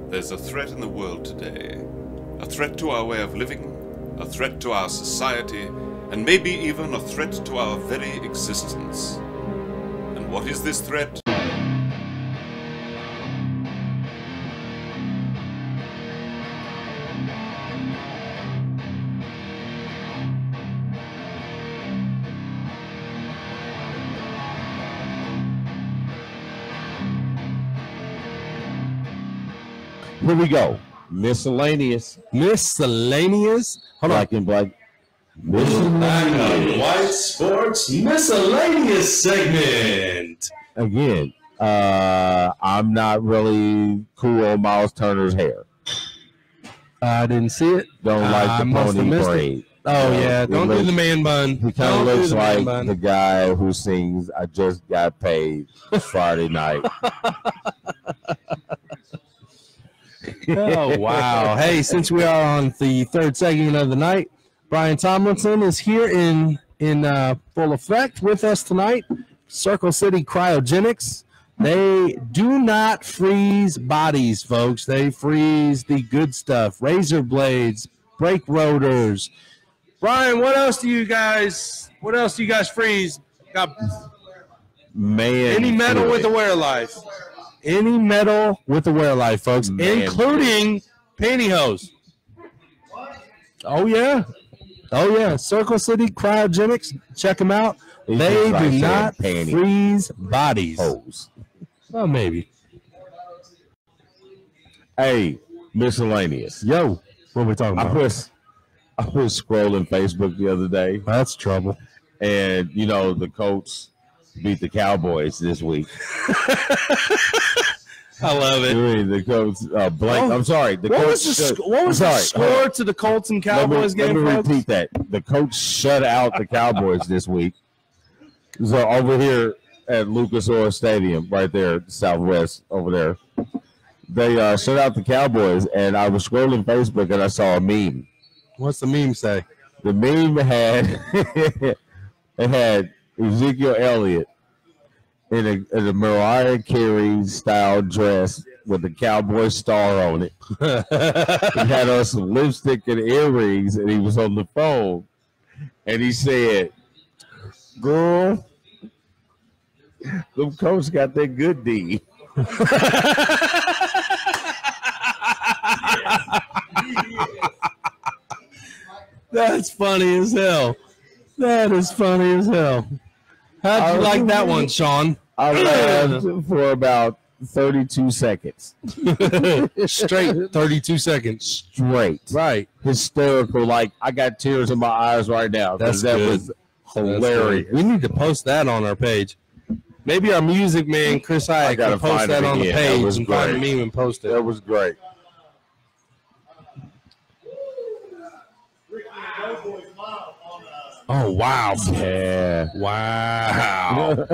There's a threat in the world today. A threat to our way of living, a threat to our society, and maybe even a threat to our very existence. And what is this threat? Here we go. Miscellaneous. Miscellaneous? Hold Black on. and black. Miscellaneous. White Sports Miscellaneous segment. Again, I'm not really cool on Miles Turner's hair. I didn't see it. Don't like the must have pony missed it. braid. Oh, yeah. Don't do the man bun. He kind Don't of do looks the man like bun. the guy who sings "I Just Got Paid" Friday night. Oh, wow. Hey, since we are on the third segment of the night, Brian Tomlinson is here in full effect with us tonight. Circle City Cryogenics. They do not freeze bodies, folks. They freeze the good stuff. Razor blades, brake rotors. Brian, what else do you guys freeze? Got Man, any metal with a wear life. Any metal with a wear life, folks, including pantyhose. Oh, yeah. Oh, yeah. Circle City Cryogenics. Check them out. They do not freeze bodies. hose. Well, maybe. Hey, miscellaneous. Yo, what are we talking about? I was scrolling Facebook the other day, That's trouble. and you know the Colts beat the Cowboys this week. I love it. The Colts blank. I'm sorry. The What Colts was the score to the Colts and Cowboys game, Let me folks? repeat that. The Colts shut out the Cowboys this week. So over here at Lucas Oil Stadium, right there, southwest over there, they shut out the Cowboys, and I was scrolling Facebook and I saw a meme. What's the meme say? The meme had it had Ezekiel Elliott in a Mariah Carey style dress with a cowboy star on it. He had on some lipstick and earrings, and he was on the phone, and he said, "Girl, them Colts got that good D." That's funny as hell. That is funny as hell. How'd you like that one, Sean? I laughed for about 32 seconds. Straight 32 seconds. Straight. Right. Hysterical. Like, I got tears in my eyes right now. That's that good. was hilarious. We need to post that on our page. Maybe our music man, Chris Hyatt, can post that on the page and find a meme and post it. That was great. Oh, wow. Yeah. Wow.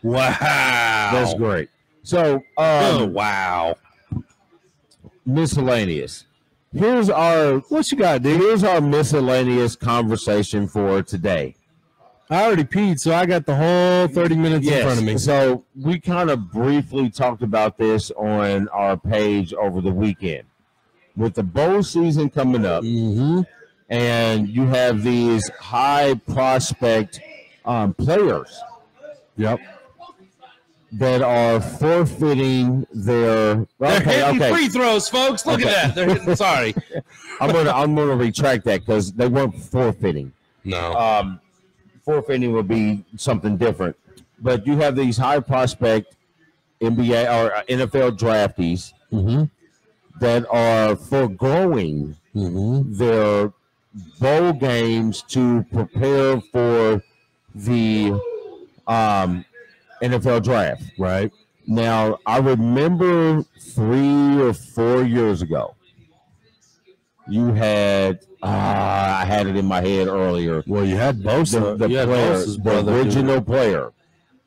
Wow. That's great. So, wow. Miscellaneous. Here's our, what you got, dude? Here's our miscellaneous conversation for today. I already peed, so I got the whole 30 minutes in front of me. So we kind of briefly talked about this on our page over the weekend. With the bowl season coming up, and you have these high prospect players that are forfeiting their They're hitting free throws, folks. Look at that. They're hitting, sorry. I'm gonna retract that because they weren't forfeiting. No. Forfeiting would be something different. But you have these high prospect NBA or NFL draftees that are foregoing their bowl games to prepare for the NFL draft. Right. Now, I remember 3 or 4 years ago, you had I had it in my head earlier. Well, you had Bosa. The original player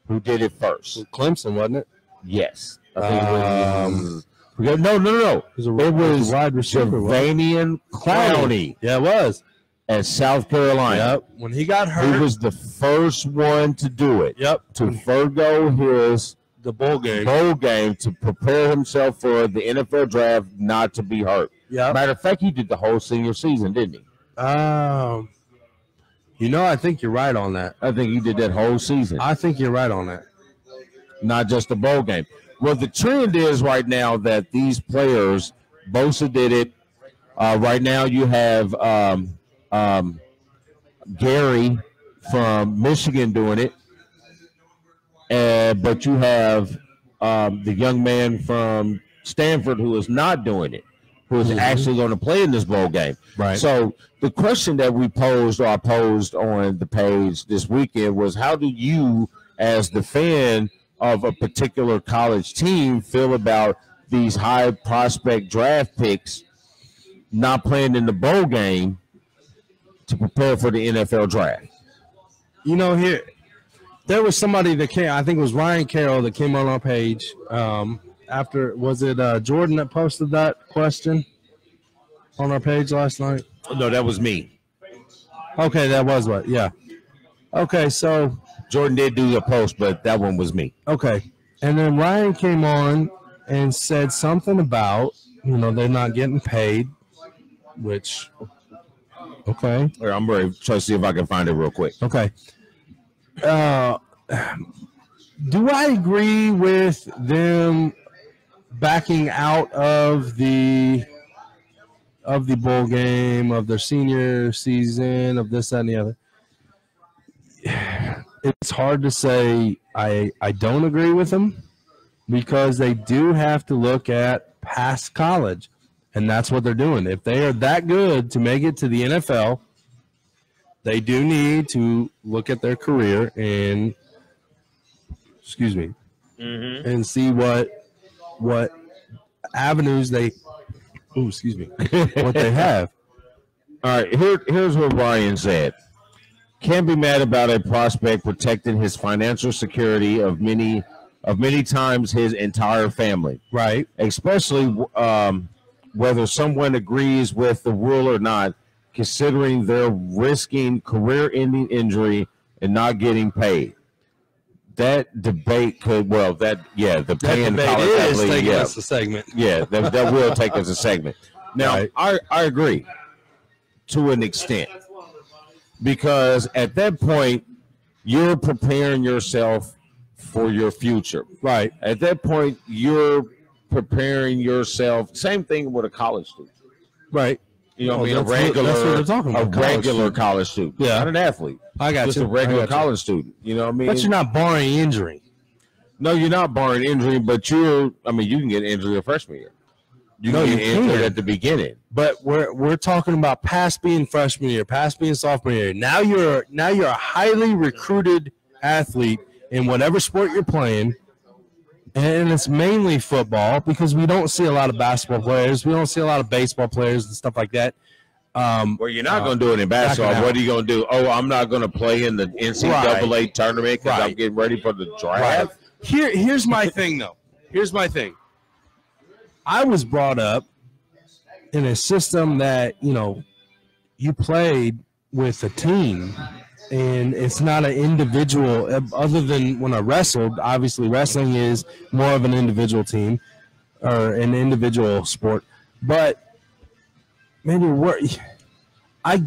who did it first. Clemson, wasn't it? Yes. I think it was, no. It was wide receiver. Javanian Clowney. Yeah, it was. At South Carolina. Yep. When he got hurt. He was the first one to do it. Yep. To forego his the bowl game. To prepare himself for the NFL draft, not to be hurt. Yeah. Matter of fact, he did the whole senior season, didn't he? I think you're right on that. I think he did that whole season. I think you're right on that. Not just the bowl game. Well, the trend is right now that these players, Bosa did it. Right now you have Gary from Michigan doing it. But you have the young man from Stanford who is not doing it, who is actually going to play in this bowl game. Right. So the question that I posed on the page this weekend was, how do you, as the fan of a particular college team, feel about these high prospect draft picks not playing in the bowl game to prepare for the NFL draft? Here, there was somebody that came, I think it was Ryan Carroll that came on our page after, was it Jordan that posted that question on our page last night? No, that was me. Okay, that was what, yeah. Okay, so Jordan did do a post, but that one was me. Okay. And then Ryan came on and said something about, they're not getting paid, which, okay. I'm ready to try to see if I can find it real quick. Okay. Do I agree with them backing out of the bowl game, of their senior season, of this, that, and the other? It's hard to say I don't agree with them, because they do have to look at past college, and that's what they're doing. If they are that good to make it to the NFL, they do need to look at their career and and see what avenues what they have. All right, here's what Ryan said. Can't be mad about a prospect protecting his financial security of many times his entire family. Right. Especially whether someone agrees with the rule or not, considering they're risking career-ending injury and not getting paid. That debate could, the paying college athlete, taking us a segment. Yeah, that will take us a segment. Now, right. I agree to an extent. Because at that point, you're preparing yourself for your future. Right. At that point, you're preparing yourself. Same thing with a college student. Right. That's what they're talking about. Regular college student. Yeah. Not an athlete. I got just you. A regular college student. You know what I mean? But you're not barring injury. No, you're not barring injury, but you can get injured your freshman year. You can get injured at the beginning. But we're talking about past being freshman year, past being sophomore year. Now you're a highly recruited athlete in whatever sport you're playing, and it's mainly football, because we don't see a lot of basketball players, we don't see a lot of baseball players and stuff like that. Well, you're not going to do it in basketball. What are you going to do? Oh, I'm not going to play in the NCAA tournament because I'm getting ready for the draft. Right. Here's my thing, though. Here's my thing. I was brought up in a system that, you played with a team, and it's not an individual. Other than when I wrestled, obviously wrestling is more of an individual team or an individual sport. But, man, I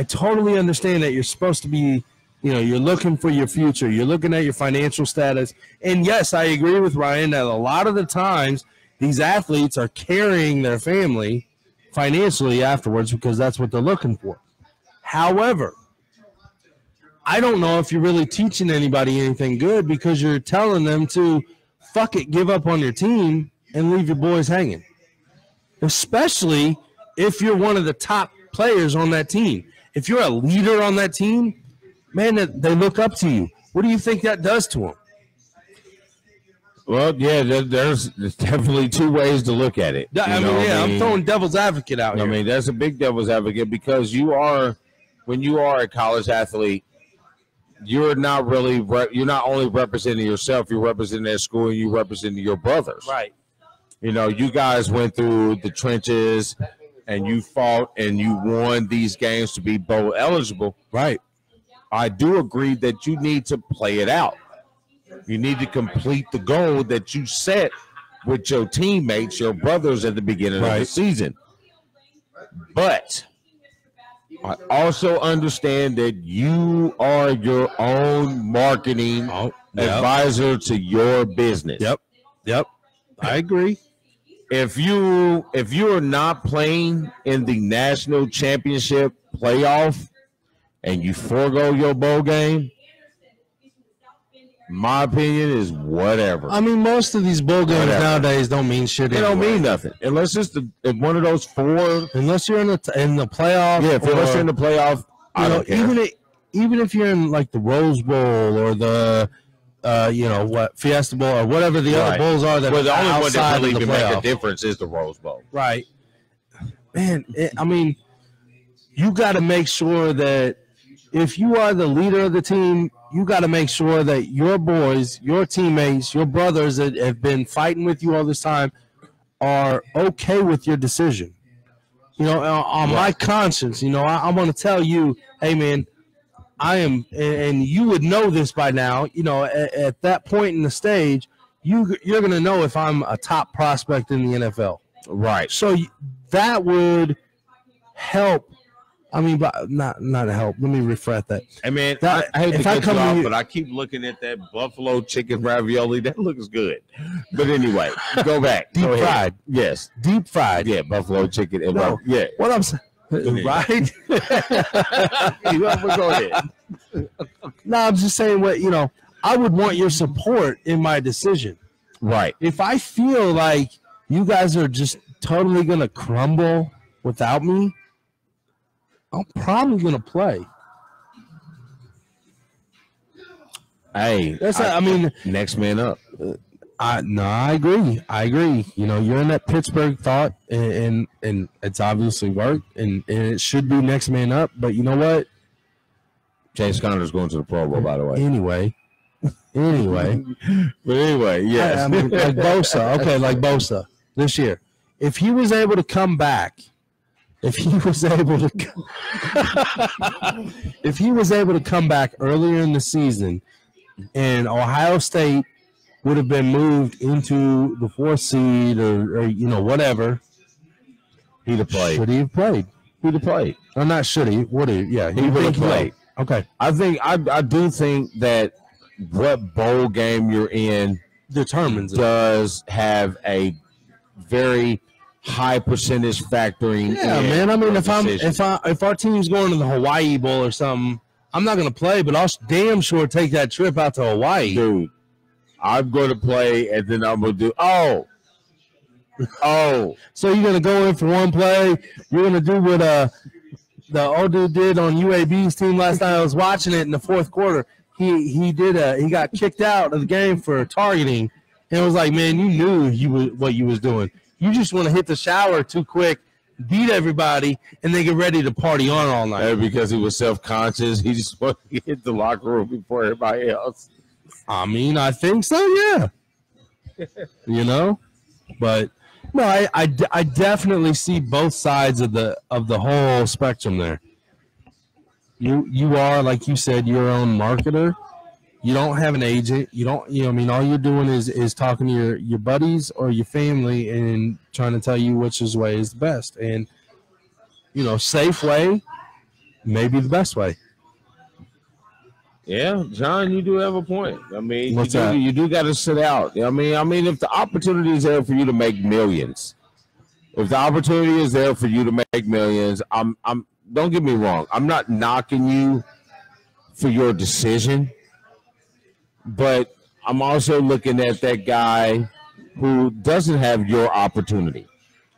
totally understand that you're supposed to be, you're looking for your future. You're looking at your financial status. And, yes, I agree with Ryan that a lot of the times these athletes are carrying their family financially afterwards because that's what they're looking for. However, I don't know if you're really teaching anybody anything good, because you're telling them to fuck it, give up on your team and leave your boys hanging. Especially if you're one of the top players on that team. If you're a leader on that team, man, they look up to you. What do you think that does to them? Well, yeah, there's definitely two ways to look at it. I'm throwing devil's advocate out here. That's a big devil's advocate, because when you are a college athlete, you're not only representing yourself, you're representing that school, and you're representing your brothers. Right. You guys went through the trenches, and you fought, and you won these games to be bowl eligible. Right. I do agree that you need to play it out. You need to complete the goal that you set with your teammates, your brothers at the beginning of the season. But I also understand that you are your own marketing advisor to your business. Yep. I agree. If you are not playing in the national championship playoff and you forego your bowl game, my opinion is whatever. I mean, most of these bowl games nowadays don't mean shit. They don't mean nothing unless it's one of those four. Unless you're in the playoff. Yeah, unless you're in the playoff. I don't care. Even if you're in like the Rose Bowl or the Fiesta Bowl or whatever the other bowls are that the only one that really can make a playoff. difference is the Rose Bowl. Right. Man, I mean, you got to make sure that if you are the leader of the team, you got to make sure that your boys, your teammates, your brothers that have been fighting with you all this time are okay with your decision. On my conscience, I want to tell you, hey, man, I am, and you would know this by now, at that point in the stage, you're going to know if I'm a top prospect in the NFL. Right. So that would help. I mean, but not help. Let me rephrase that. I mean, I hate to cut you off, but I keep looking at that buffalo chicken ravioli. That looks good. But anyway, go back. Deep fried. Yes. Deep fried. Yeah, buffalo chicken. And yeah. What I'm saying. Right? Go ahead. No, I'm just saying I would want your support in my decision. Right. If I feel like you guys are just totally going to crumble without me, I'm probably going to play. Hey, next man up. I agree. You're in that Pittsburgh thought, and it's obviously worked, and it should be next man up. But you know what? James Conner's going to the Pro Bowl, by the way. Anyway. But anyway, yes. I mean, like Bosa. Okay, like Bosa this year. If he was able to come back, if he was able to come back earlier in the season, and Ohio State would have been moved into the 4th seed or whatever, he'd have played. Should he have played? He'd have played. Or not should he? Would he? Yeah, he would have played. Okay. I do think that what bowl game you're in does have a very high percentage factoring. Yeah, man. I mean, if our team's going to the Hawaii Bowl or something, I'm not going to play, but I'll damn sure take that trip out to Hawaii. Dude, I'm going to play, and then I'm going to do So you're going to go in for one play. You're going to do what the old dude did on UAB's team last night. I was watching it in the 4th quarter. He got kicked out of the game for targeting, and it was like, man, you knew what you was doing. You just want to hit the shower too quick, beat everybody, and then get ready to party on all night. Because he was self-conscious, he just wanted to hit the locker room before everybody else. I mean, I think so, yeah. But no, I definitely see both sides of the whole spectrum there. You are, like you said, your own marketer. You don't have an agent. All you're doing is talking to your buddies or your family and trying to tell you which way is the best. And, safe way may be the best way. Yeah, John, you do have a point. I mean, you do got to sit out. I mean, if the opportunity is there for you to make millions, don't get me wrong. I'm not knocking you for your decision, but I'm also looking at that guy who doesn't have your opportunity.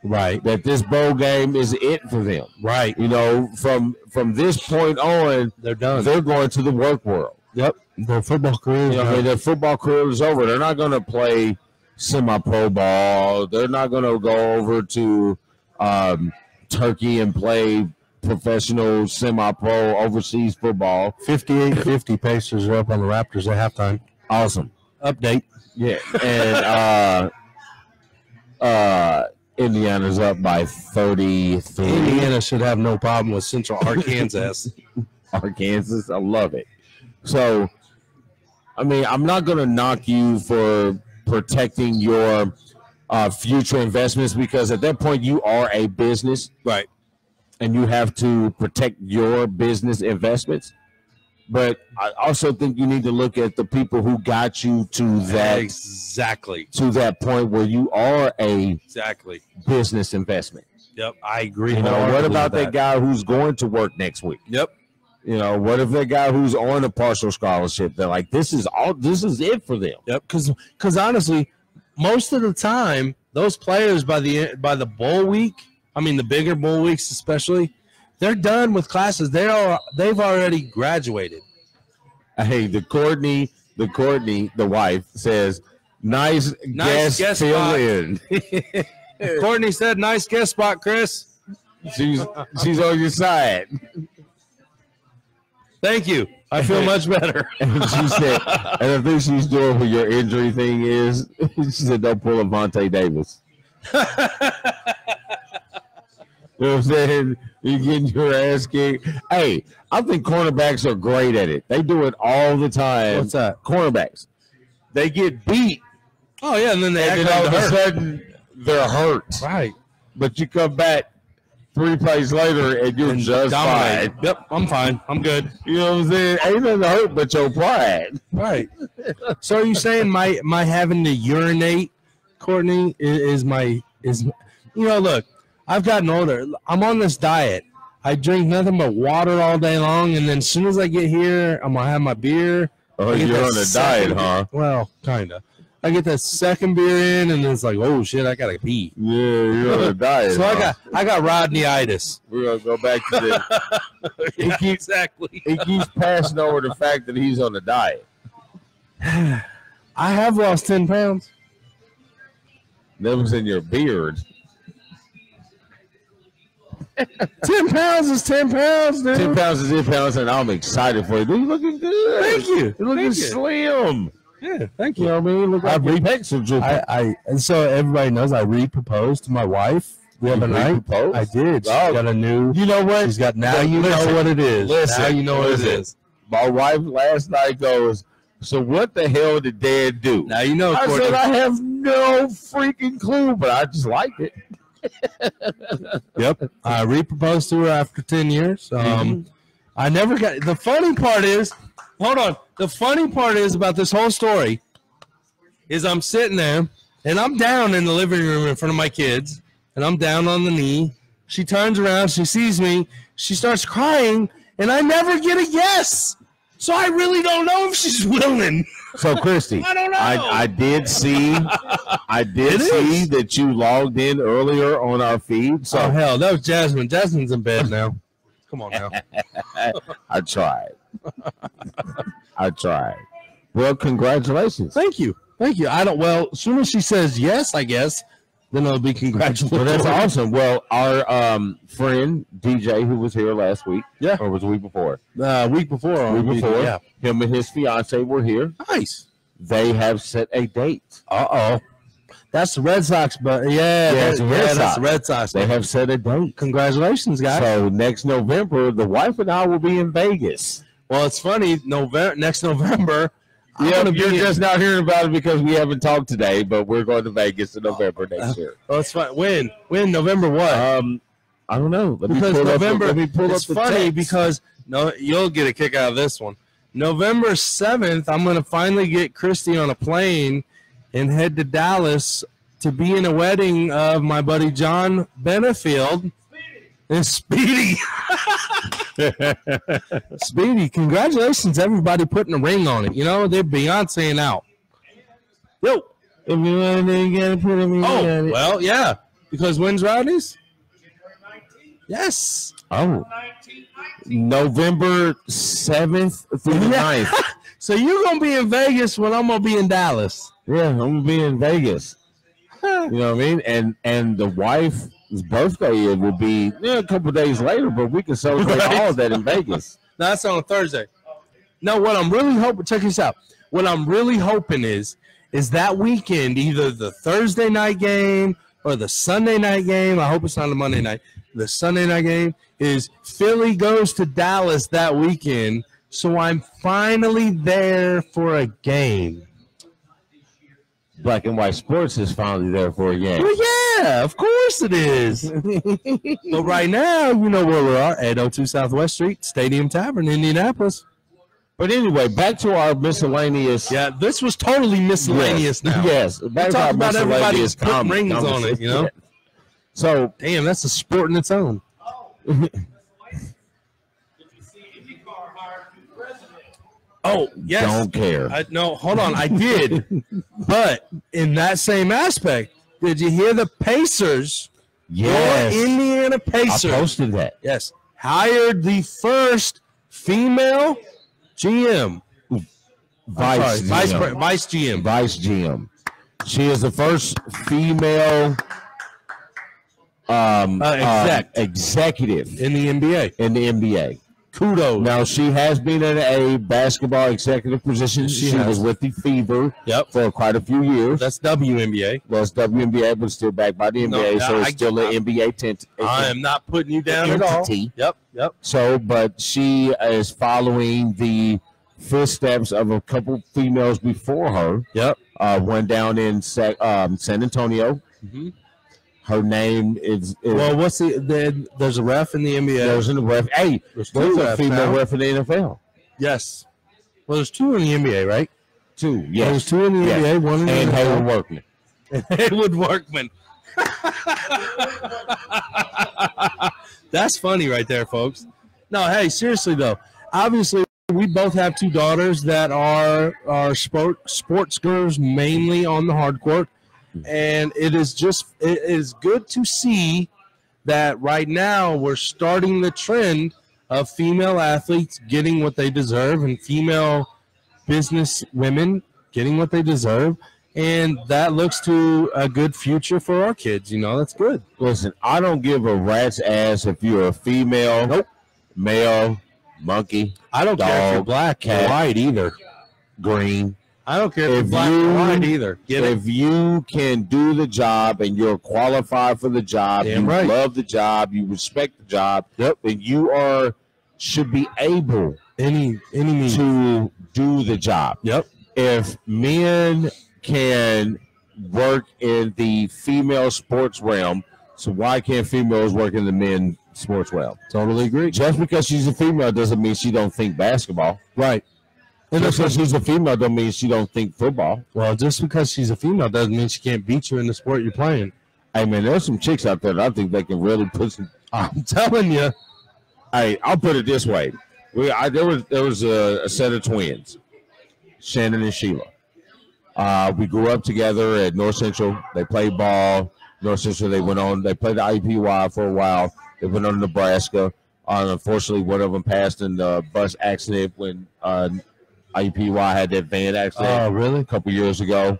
Right. That this bowl game is it for them. Right. From this point on, they're done. They're going to the work world. Yep. Their football career. Their football career is over. They're not going to play semi-pro ball. They're not going to go over to Turkey and play professional semi-pro overseas football. 58-50 Pacers are up on the Raptors at halftime. Awesome. Update. Yeah. And Indiana's up by 33. Indiana should have no problem with Central Arkansas. Arkansas, I love it. So I mean, I'm not going to knock you for protecting your future investments because at that point you are a business, Right. and you have to protect your business investments. But I also think you need to look at the people who got you to that Exactly. to that point where you are a Exactly. business investment. Yep. I agree. You know, what wholeheartedly about with that guy who's going to work next week? Yep. You know, what if that guy who's on a partial scholarship? They're like, this is it for them. Yep. Because honestly, most of the time, those players by the bowl week, I mean the bigger bowl weeks especially, they're done with classes. They've already graduated. Hey, the Courtney, the wife says, nice guest fill spot. in. Courtney said, "Nice guest spot, Chris." She's on your side. Thank you. I feel much better. And she said, and I think she's doing what your injury thing is. She said, don't pull a Vontae Davis. You know what I'm saying? You're getting your ass kicked. Hey, I think cornerbacks are great at it. They do it all the time. What's that? Cornerbacks. They get beat, Oh yeah, and then they and act then all like of a they're hurt. sudden they're hurt. Right. But you come back 3 plays later and you're just Dominated. fine. Yep, I'm fine. I'm good. You know what I'm saying? Ain't nothing to hurt but your pride. Right. So are you saying my having to urinate, Courtney, is look, I've gotten older. I'm on this diet. I drink nothing but water all day long, and then as soon as I get here, I'm gonna have my beer. Oh, I get you're that on a diet, second- huh? Well, kinda. I get that second beer in, and it's like, oh shit, I gotta pee. Yeah, you're on a diet. So huh? I got Rodney-itis. We're gonna go back to this. Exactly. He keeps passing over the fact that he's on a diet. I have lost 10 pounds. That was in your beard. 10 pounds is 10 pounds, dude. 10 pounds is 10 pounds, and I'm excited for you. Dude, you looking good. Thank you. You're looking Thank you. slim. Yeah, thank You you. know what I mean? Look like your pecs are drooping. And so everybody knows I re-proposed to my wife the other night. re-proposed? I did. She's Oh. got a new. You know what? She's got now. You Listen, know what it is. listen, Now you know what it listen. is. My wife last night goes, so what the hell did Dad do? Now you know. I Courtney. said, I have no freaking clue, but I just liked it. Yep. I re-proposed to her after 10 years. I never got. The funny part is, hold on. The funny part is about this whole story is I'm sitting there and I'm down in the living room in front of my kids and I'm down on the knee. She turns around, she sees me, she starts crying, and I never get a yes. So I really don't know if she's willing. So, Christy, I don't know. I did see that you logged in earlier on our feed. So Oh hell, that was Jasmine. Jasmine's in bed now. Come on now. I tried. I tried. Well, congratulations. Thank you. Thank you. Well, as soon as she says yes, I guess, then it'll be congratulations. Well, that's awesome. Well, our friend DJ, who was here last week, Yeah. or was the week before? Week before. Yeah. Him and his fiance were here. Nice. They have set a date. Uh-oh. That's the Red Sox, but it's the Red Sox. that's the Red Sox. They have set a date. Congratulations, guys. So next November, the wife and I will be in Vegas. Well, it's funny. Next November. I'm Yeah, gonna you're be just not hearing about it because we haven't talked today, but we're going to Vegas in November next year. Oh, it's fine. When? November what? I don't know. Because November. It's the funny text. because you'll get a kick out of this one. November 7th, I'm going to finally get Christy on a plane and head to Dallas to be in a wedding of my buddy John Benefield and Speedy. Speedy, congratulations, everybody putting a ring on it. You know, they're Beyonceing out. Yo. If you want to get put them Oh, well, yeah. Because when's Rowdy's? Yes. Oh. November 7th through the 9th. So you're going to be in Vegas when I'm going to be in Dallas. Yeah, I'm going to be in Vegas. You know what I mean? And the wife's birthday will be a couple of days later, but we can celebrate all of that in Vegas. No, that's on a Thursday. No, what I'm really hoping, check this out. What I'm really hoping is that weekend, either the Thursday night game or the Sunday night game. I hope it's not a Monday night. The Sunday night game is Philly goes to Dallas that weekend So I'm finally there for a game. Black and White Sports is finally there for a game. Well, yeah, of course it is. But right now, you know where we are, 802 Southwest Street, Stadium Tavern, Indianapolis. But anyway, back to our miscellaneous. Yeah, this was totally miscellaneous now. Yes, back to our Talk about everybody miscellaneous putting rings on it, you know? So, Damn, that's a sport in its own. Oh, yes. don't care. No, hold on. I did. But in that same aspect, did you hear the Pacers? Yes. Your Indiana I Pacers. posted that. Yes. Hired the first female GM. Vice GM. Vice GM. She is the first female executive In the NBA. in the NBA. Kudos. Now, she has been in a basketball executive position. She has. was with the Fever Yep. for quite a few years. That's WNBA. That's WNBA, but still backed by the NBA, so it's still an NBA tent. I am not putting you down at all. entity. Yep. So, but she is following the footsteps of a couple females before her. Yep. One down in San Antonio. Mm-hmm. Her name is Well, there's a ref in the NBA. there's a ref. Hey, There's there's two a refs female now. ref in the NFL. Yes. Well, there's two in the NBA, right? Two, yes. There's two in the Yes. NBA, one in the And Hayward NFL. Workman. Hayward Workman. That's funny right there, folks. No, hey, seriously, though. Obviously, we both have two daughters that are sports girls, mainly on the hard court. And it is good to see that right now we're starting the trend of female athletes getting what they deserve and female business women getting what they deserve. And that looks to a good future for our kids. You know, that's good. Listen, I don't give a rat's ass if you're a female, male, monkey, I don't care if you're dog, black cat, or white either. green. I don't care if you're If black or you- white either. Get it? If you can do the job and you're qualified for the job, Damn you right. love the job, you respect the job, then you should be able Any means. to do the job. Yep. If men can work in the female sports realm, so why can't females work in the men's sports realm? Totally agree. Just because she's a female doesn't mean she don't think basketball. Right. And just because she's a female don't mean she don't think football. Well, just because she's a female doesn't mean she can't beat you in the sport you're playing. Hey, man, there's some chicks out there that I think they can really put some. I'm telling you. Hey, I'll put it this way: there was a set of twins, Shannon and Sheila. We grew up together at North Central. They played ball. North Central. They played the IPY for a while. They went on to Nebraska. Unfortunately, one of them passed in the bus accident when IPY had that van accident. Oh, really? A couple years ago.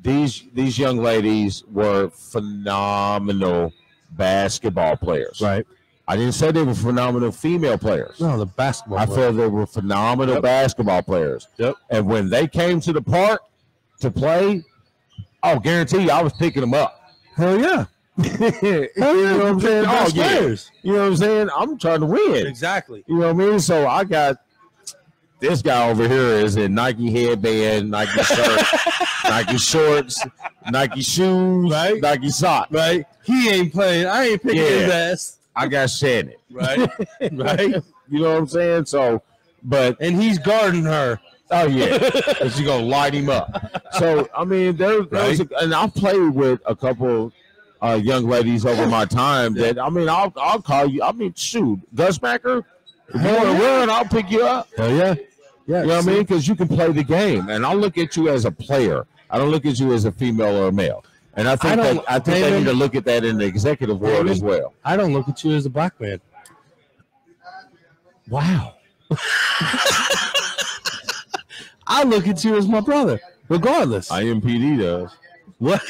These young ladies were phenomenal basketball players. Right. I didn't say they were phenomenal female players. No, the basketball. I player. feel they were phenomenal basketball players. Yep. And when they came to the park to play, I'll guarantee you I was picking them up. Hell yeah. You know what I'm saying? Oh, Best yeah. players. You know what I'm saying? I'm trying to win. Exactly. You know what I mean? So I got this guy over here is in Nike headband, Nike shirt, Nike shorts, Nike shoes, Right. Nike socks. Right. He ain't playing. I ain't picking his ass. I got Shannon. Right. Right. You know what I'm saying? So, but And he's guarding her. oh yeah, and she gonna light him up. So I mean, and I played with a couple young ladies over my time. That I mean, I'll call you. I mean, shoot, Gusmacker, if you want to run, I'll pick you up. Hell yeah. Yeah. You know what I mean? Because you can play the game, and I look at you as a player. I don't look at you as a female or a male. And I think they need to look at that in the executive world as well. I don't look at you as a black man. Wow. I look at you as my brother, regardless. IMPD does. What?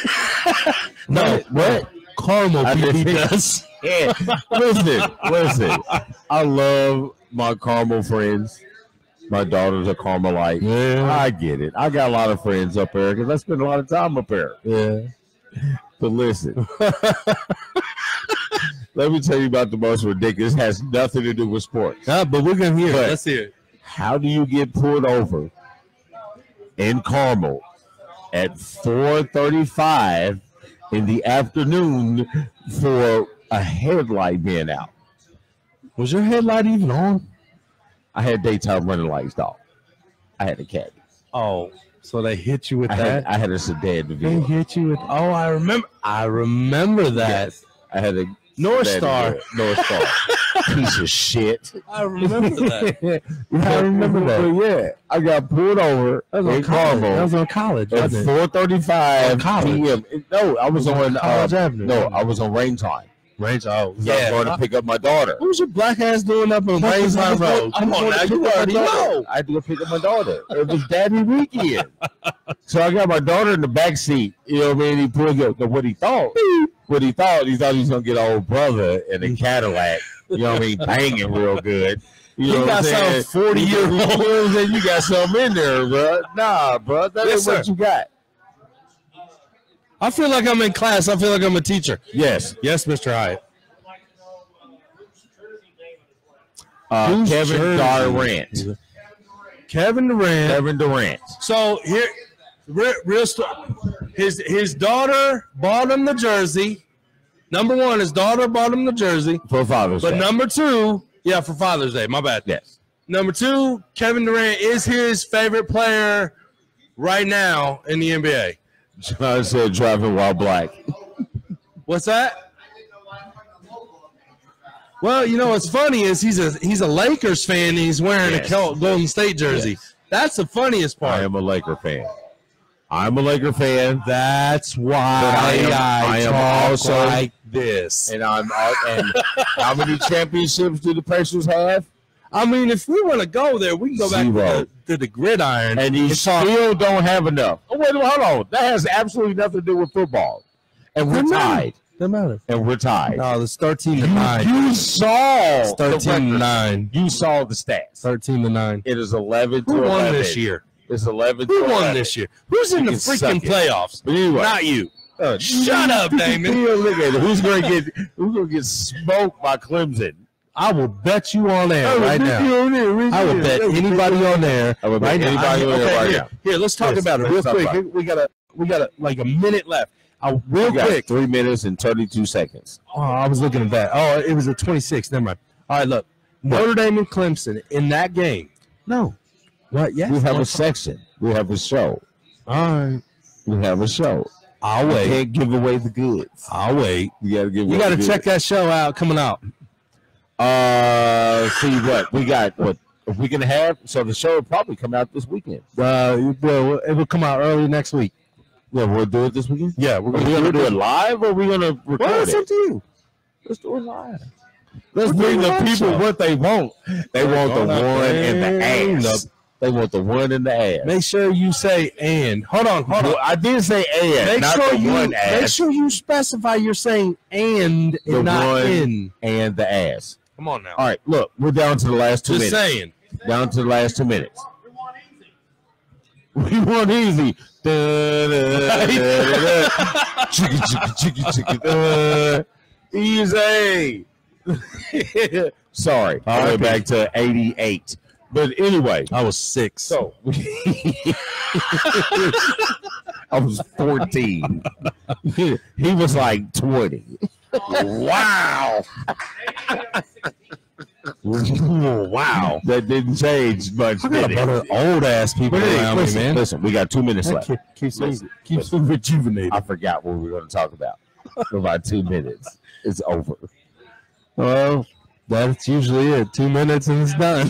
No, what? Caramel I PD didn't- does. Yeah. Listen. I love my caramel friends. My daughters are Carmelite. Yeah. I get it. I got a lot of friends up there because I spend a lot of time up there. Yeah. But listen, let me tell you about the most ridiculous. It has nothing to do with sports. But we're going to hear it. But Let's hear it. how do you get pulled over in Carmel at 4:35 in the afternoon for a headlight being out? Was your headlight even on? I had daytime running lights, dog. I had a caddy. Oh, so they hit you with I that? had a sedan They DeVille. hit you with. Oh, I remember. I remember that. Yes. I had a North sedan Star. DeVille. North Star. Piece of shit. I remember that. I remember that. But yeah, I got pulled over That was in on college. That Carmel was on college. at Wasn't it? 4:35 On college. p.m. No, I was on College Avenue. No, I was on Range Line. Range. Oh, I was yeah. going to pick up my daughter. What was your black ass doing up on Range Line Road? Come on now, you already know. I had to go pick up my daughter. It was daddy weekend. So I got my daughter in the back seat. You know what I mean? He pulled up. What he thought he thought he was going to get an old brother in a Cadillac. You know what I mean? Banging real good. You know got what I'm saying? some 40-year-old. You got something in there, bro. Nah, bro. That Yes, ain't what sir. you got. I feel like I'm in class. I feel like I'm a teacher. Yes. Yes, Mr. Hyatt. Kevin jersey? Durant. Kevin Durant. Kevin Durant. So here, real story. His daughter bought him the jersey. Number one, his daughter bought him the jersey. For Father's But Day. number two, yeah, for Father's Day. My bad. Yes. Number two, Kevin Durant is his favorite player right now in the NBA. I said driving while black. What's that? Well, you know what's funny is he's a Lakers fan and he's wearing Yes. a Golden State jersey. Yes. That's the funniest I part. am a Laker fan. I'm a Laker fan. That's why I am talk also like this. And and how many championships do the Pacers have? I mean, if we want to go there, we can go back Zero. to the gridiron. And you still don't have enough. Oh, wait, hold on. That has absolutely nothing to do with football. And we're tied. Doesn't matter. And we're tied. No, it's 13-9. You saw It's the 13-9. record. You saw the stats. 13-9. It is 11 to Who 11. won this year? It's 11 to Who 11. won this year? Who's in the You can suck freaking it. playoffs? But anyway, Not you. Shut up, Damon. Look at it. Who's gonna get smoked by Clemson? I will bet you on there right now. I will bet anybody on there I would bet right now. anybody on there right now. Here, let's talk Yes, about it real let's talk quick. about it. We got like a minute left. Real We got quick. 3 minutes and 32 seconds. Oh, I was looking at that. Oh, it was a 26. Never mind. All right, look. Notre Dame and Clemson in that game. No. What? Yes. We have a section. We have a show. All right. We have a show. I'll We wait. can't give away the goods. I'll wait. You gotta give. You got to check that show out coming out. See what we got. What a week and a half. So the show will probably come out this weekend. Well, it will come out early next week. Yeah, we'll do it this weekend. Yeah, we're Are we gonna do it live, or are we gonna record Well, it's it? up to you. Let's do it live. Let's bring the people what they want. They want the one in the ass. They want the one in the ass. Make sure you say and. Hold on. Well, I did say and, Make not sure the one ass. make sure you specify you're saying and The not one in. and the ass. Come on now. All right, look, we're down to the last 2 Just minutes. saying. Down to the last 2 minutes. We want easy. Easy. Sorry, I went back to 88. But anyway, I was 6. so I was 14. He was like 20. Wow. Wow. That didn't change much. I got a did bunch it? of old ass people But around me, listen, man. listen, we got 2 minutes left. Keeps Listen, me rejuvenated. I forgot what we were going to talk about. For about 2 minutes. It's over. Well, That's usually it. 2 minutes and it's done.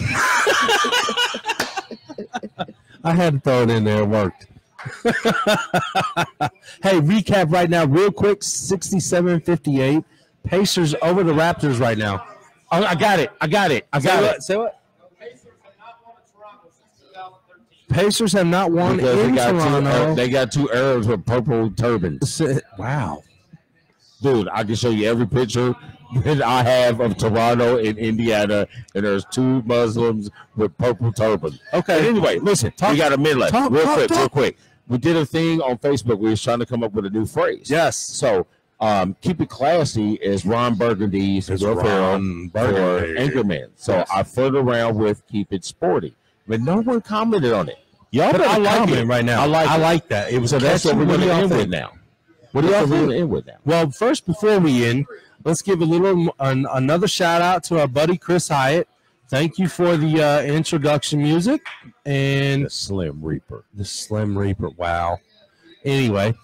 I had to throw it in there. It worked. Hey, recap right now, real quick. 67-58. Pacers over the Raptors right now. oh, I got it. Say what? Pacers have not won Because in Toronto. they got two Arabs with purple turbans. Wow. Dude, I can show you every picture that I have of Toronto and Indiana, and there's two Muslims with purple turbans. Okay. But anyway, listen, Talk- we got a minute left. talk- Real talk- quick. we did a thing on Facebook. We was trying to come up with a new phrase. Yes. So keep it classy is Ron Burgundy's Ron for Anchorman. So I flirted around with keep it sporty, but no one commented on it. Y'all better comment it right now. I like that. It was so that's what we're going to end with now. What do y'all think? End with now? Well, first, before we end, let's give a little another shout out to our buddy Chris Hyatt. Thank you for the introduction music and the Slim Reaper. The Slim Reaper. Wow. Anyway,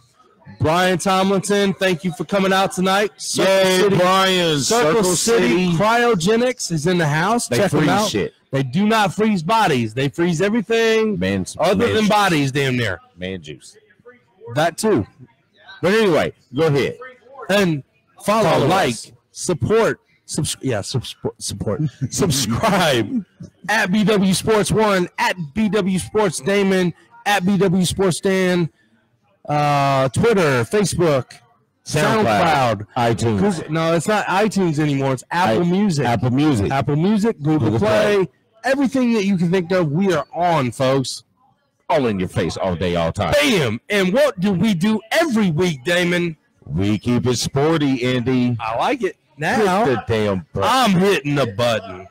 Brian Tomlinson, thank you for coming out tonight. Brian. Circle City Cryogenics is in the house. They Check them out. Shit. They do not freeze bodies. They freeze everything other than bodies, damn near. Man juice. That too. But anyway, go ahead. And follow like, us. support. Support. Subscribe at BW Sports 1, at BW Sports Damon, at BW Sports Dan, Twitter, Facebook, SoundCloud, iTunes. No, it's not iTunes anymore. It's Apple Music. Apple Music, Google Play. Everything that you can think of, we are on, folks. All in your face, all day, all time. Bam! And what do we do every week, Damon? We keep it sporty, Andy. I like it. Now, hit the damn button. I'm hitting the button.